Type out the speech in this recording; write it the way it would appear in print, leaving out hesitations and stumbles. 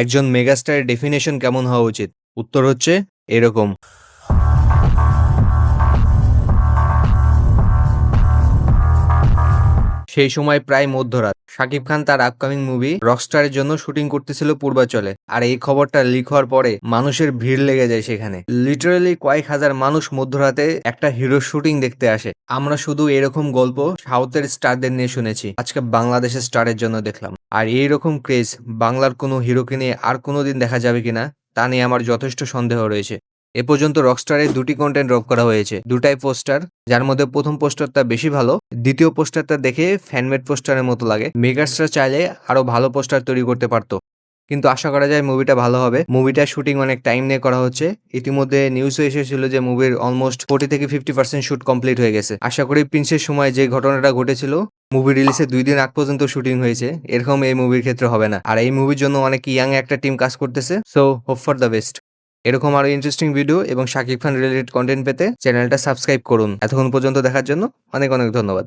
একজন মেগাস্টারের ডেফিনেশন কেমন হওয়া উচিত? উত্তর হচ্ছে এরকম। সেই সময় প্রায় মধ্যরাত। শাকিব খান তার আপকামিং মুভি রকস্টারের জন্য শুটিং করতেছিল পূর্বাচলে। আর এই খবরটা লিক হওয়ার পরে মানুষের ভিড় লেগে যায় সেখানে। লিটারালি কয়েক হাজার মানুষ মধ্যরাতে একটা হিরোর শুটিং দেখতে আসে। আমরা শুধু এরকম গল্প সাউথের স্টারদের নিয়ে শুনেছি, আজকে বাংলাদেশের স্টারের জন্য দেখলাম। আর এইরকম ক্রেজ বাংলার কোনো হিরোকে নিয়ে আর কোনোদিন দেখা যাবে কিনা তা নিয়ে আমার যথেষ্ট সন্দেহ রয়েছে। এ পর্যন্ত রকস্টারের ২টি কনটেন্ট ড্রপ করা হয়েছে। ২টাই পোস্টার, যার মধ্যে প্রথম পোস্টারটা বেশি ভালো, দ্বিতীয় পোস্টারটা দেখে ফ্যানমেড পোস্টারের মতো লাগে। মেগাস্টার চাইলে আরো ভালো পোস্টার তৈরি করতে পারতো। কিন্তু আশা করা যায় মুভিটা ভালো হবে। মুভিটার শুটিং অনেক টাইম নিয়ে করা হচ্ছে। ইতিমধ্যে নিউজও এসেছিল যে মুভির অলমোস্ট 40 থেকে 50% শুট কমপ্লিট হয়ে গেছে। আশা করি প্রিন্সের সময় যে ঘটনাটা ঘটেছিল মুভি রিলিজের ২ দিন আগ পর্যন্ত শুটিং হয়েছে, এরকম এই মুভির ক্ষেত্রে হবে না। আর এই মুভির জন্য অনেক ইয়াং একটা টিম কাজ করতেছে। So hope for the best. এরকম আরো ইন্টারেস্টিং ভিডিও এবং শাকিব খান রিলেটেড কন্টেন্ট পেতে চ্যানেলটা সাবস্ক্রাইব করুন। এতক্ষণ পর্যন্ত দেখার জন্য অনেক অনেক ধন্যবাদ।